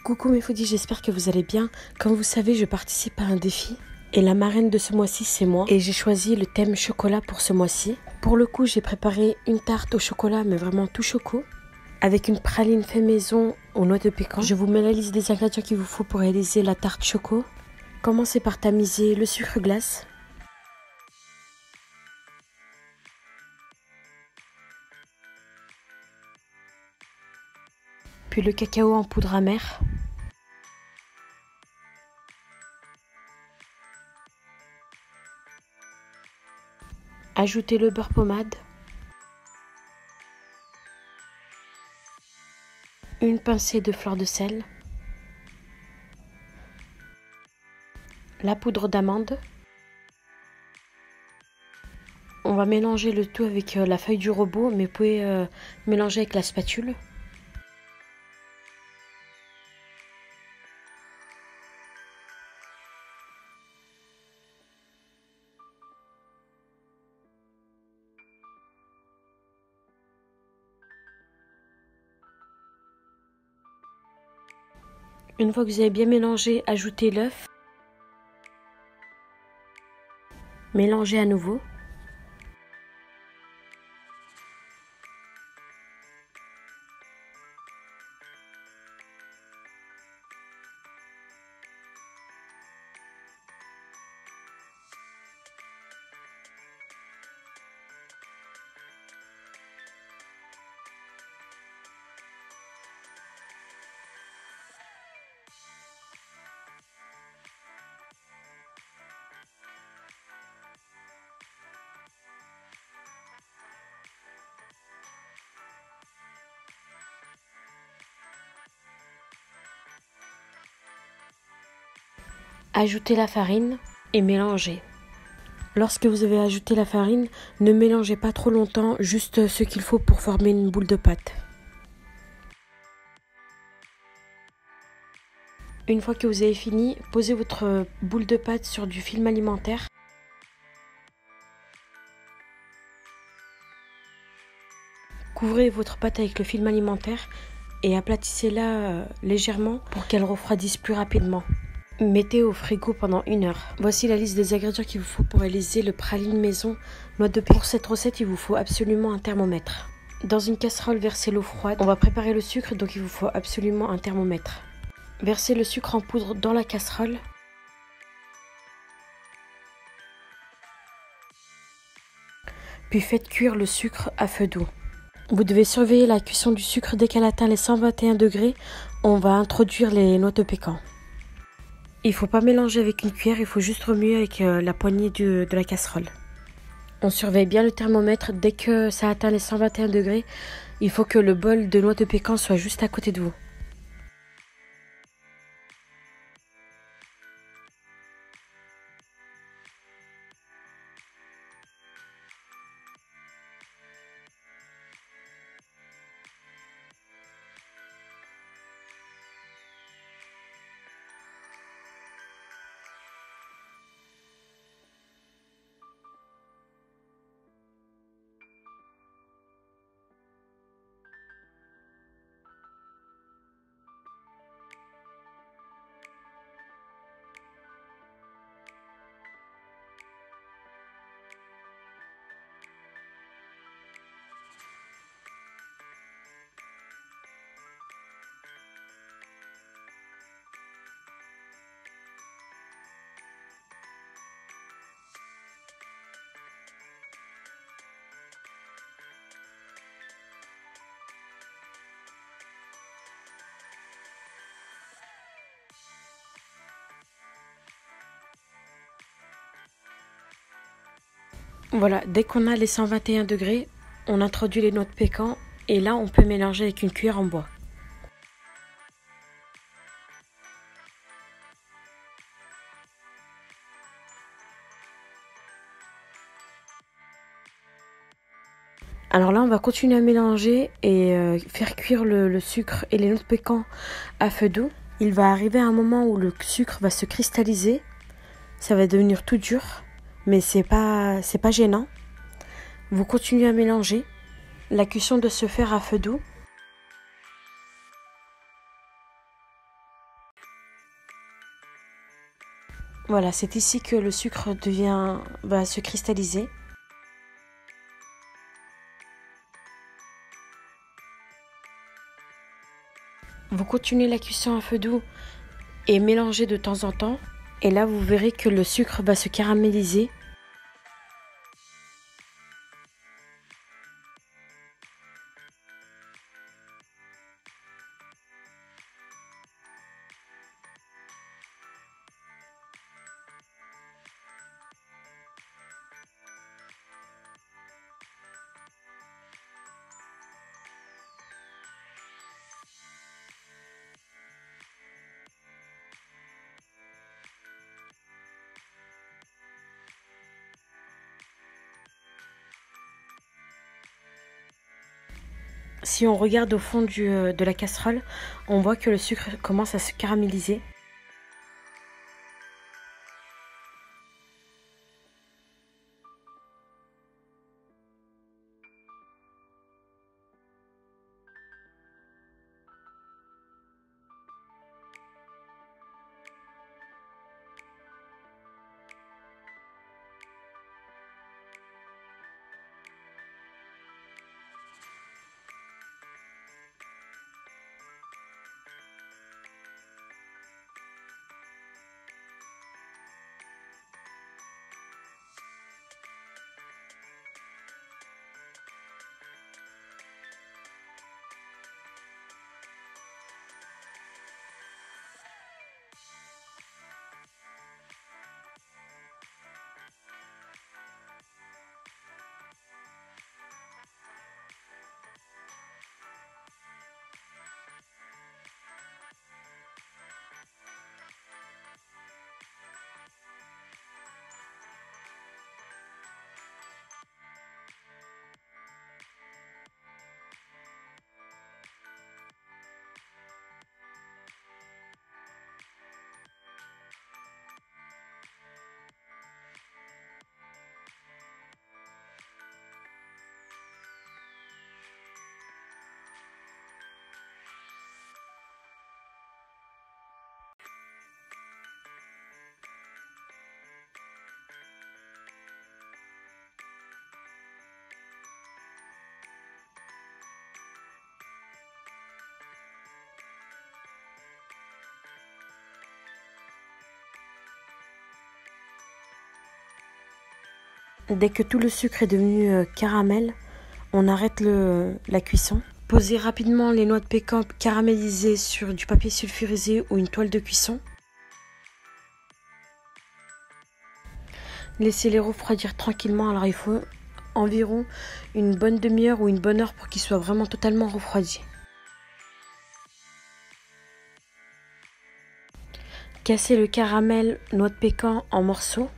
Coucou mes foodies, j'espère que vous allez bien. Comme vous savez, je participe à un défi. Et la marraine de ce mois-ci, c'est moi. Et j'ai choisi le thème chocolat pour ce mois-ci. Pour le coup, j'ai préparé une tarte au chocolat, mais vraiment tout choco. Avec une praline fait maison aux noix de pécan. Je vous mets la liste des ingrédients qu'il vous faut pour réaliser la tarte choco. Commencez par tamiser le sucre glace. Puis le cacao en poudre amère. Ajoutez le beurre pommade. Une pincée de fleur de sel. La poudre d'amande. On va mélanger le tout avec la feuille du robot, mais vous pouvez mélanger avec la spatule. Une fois que vous avez bien mélangé, ajoutez l'œuf. Mélangez à nouveau. Ajoutez la farine et mélangez. Lorsque vous avez ajouté la farine, ne mélangez pas trop longtemps, juste ce qu'il faut pour former une boule de pâte. Une fois que vous avez fini, posez votre boule de pâte sur du film alimentaire. Couvrez votre pâte avec le film alimentaire et aplatissez-la légèrement pour qu'elle refroidisse plus rapidement. Mettez au frigo pendant 1 heure. Voici la liste des ingrédients qu'il vous faut pour réaliser le praline maison noix de pécan. Pour cette recette, il vous faut absolument un thermomètre. Dans une casserole, versez l'eau froide. On va préparer le sucre, donc il vous faut absolument un thermomètre. Versez le sucre en poudre dans la casserole. Puis faites cuire le sucre à feu doux. Vous devez surveiller la cuisson du sucre. Dès qu'elle atteint les 121 degrés, on va introduire les noix de pécan. Il ne faut pas mélanger avec une cuillère, il faut juste remuer avec la poignée de la casserole. On surveille bien le thermomètre. Dès que ça atteint les 121 degrés, il faut que le bol de noix de pécan soit juste à côté de vous. Voilà, dès qu'on a les 121 degrés, on introduit les noix de pécan et là on peut mélanger avec une cuillère en bois. Alors là on va continuer à mélanger et faire cuire le sucre et les noix de pécan à feu doux. Il va arriver un moment où le sucre va se cristalliser, ça va devenir tout dur. Mais c'est pas gênant. Vous continuez à mélanger. La cuisson doit se faire à feu doux. Voilà, c'est ici que le sucre va se cristalliser. Vous continuez la cuisson à feu doux et mélangez de temps en temps. Et là, vous verrez que le sucre va se caraméliser. Si on regarde au fond de la casserole, on voit que le sucre commence à se caraméliser. Dès que tout le sucre est devenu caramel, on arrête la cuisson. Posez rapidement les noix de pécan caramélisées sur du papier sulfurisé ou une toile de cuisson. Laissez-les refroidir tranquillement. Alors il faut environ une bonne demi-heure ou une bonne heure pour qu'ils soient vraiment totalement refroidis. Cassez le caramel noix de pécan en morceaux.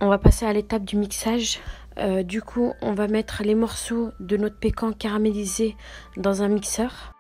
On va passer à l'étape du mixage. Du coup, on va mettre les morceaux de noix de pécan caramélisés dans un mixeur.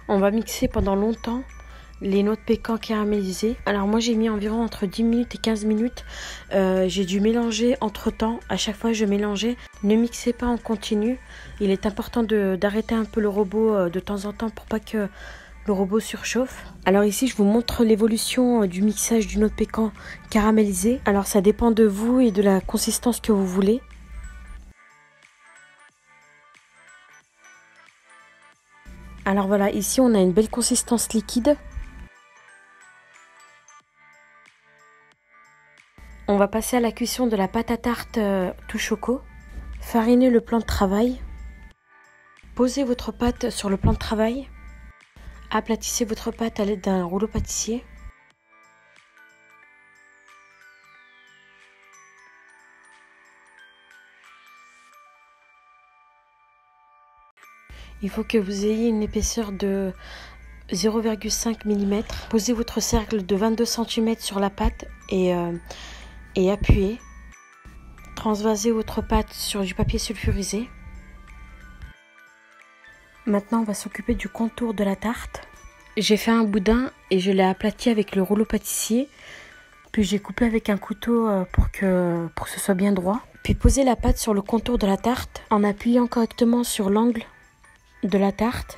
On va mixer pendant longtemps les noix de pécan caramélisées. Alors moi j'ai mis environ entre 10 minutes et 15 minutes. J'ai dû mélanger entre temps. À chaque fois je mélangeais. Ne mixez pas en continu. Il est important d'arrêter un peu le robot de temps en temps pour pas que le robot surchauffe. Alors ici je vous montre l'évolution du mixage du noix de pécan caramélisé. Alors ça dépend de vous et de la consistance que vous voulez. Alors voilà, ici on a une belle consistance liquide. On va passer à la cuisson de la pâte à tarte tout choco. Farinez le plan de travail. Posez votre pâte sur le plan de travail. Aplatissez votre pâte à l'aide d'un rouleau pâtissier. Il faut que vous ayez une épaisseur de 0,5 mm. Posez votre cercle de 22 cm sur la pâte et appuyez. Transvasez votre pâte sur du papier sulfurisé. Maintenant, on va s'occuper du contour de la tarte. J'ai fait un boudin et je l'ai aplati avec le rouleau pâtissier. Puis j'ai coupé avec un couteau pour que ce soit bien droit. Puis posez la pâte sur le contour de la tarte en appuyant correctement sur l'angle de la tarte.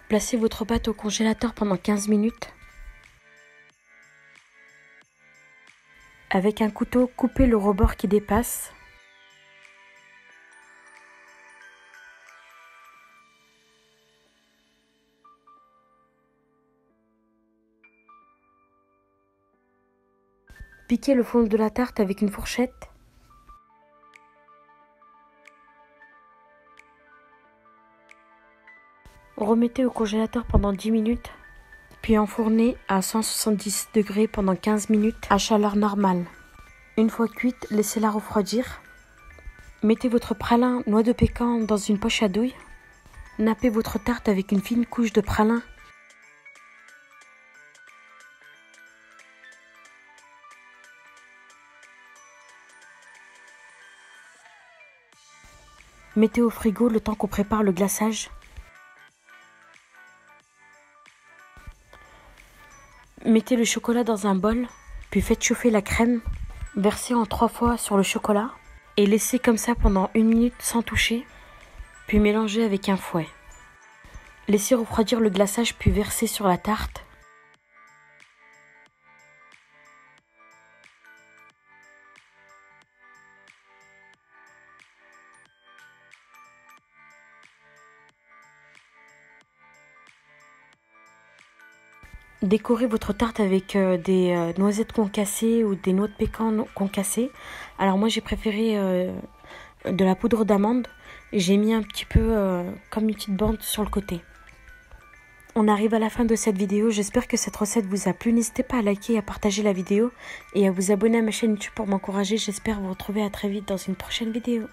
Placez votre pâte au congélateur pendant 15 minutes. Avec un couteau, coupez le rebord qui dépasse. Piquez le fond de la tarte avec une fourchette. Remettez au congélateur pendant 10 minutes, puis enfournez à 170 degrés pendant 15 minutes à chaleur normale. Une fois cuite, laissez-la refroidir. Mettez votre pralin noix de pécan dans une poche à douille. Nappez votre tarte avec une fine couche de pralin. Mettez au frigo le temps qu'on prépare le glaçage. Mettez le chocolat dans un bol, puis faites chauffer la crème. Versez en 3 fois sur le chocolat et laissez comme ça pendant 1 minute sans toucher, puis mélangez avec un fouet. Laissez refroidir le glaçage puis versez sur la tarte. Décorez votre tarte avec des noisettes concassées ou des noix de pécan concassées. Alors moi j'ai préféré de la poudre d'amande. J'ai mis un petit peu comme une petite bande sur le côté. On arrive à la fin de cette vidéo. J'espère que cette recette vous a plu. N'hésitez pas à liker, à partager la vidéo et à vous abonner à ma chaîne YouTube pour m'encourager. J'espère vous retrouver à très vite dans une prochaine vidéo.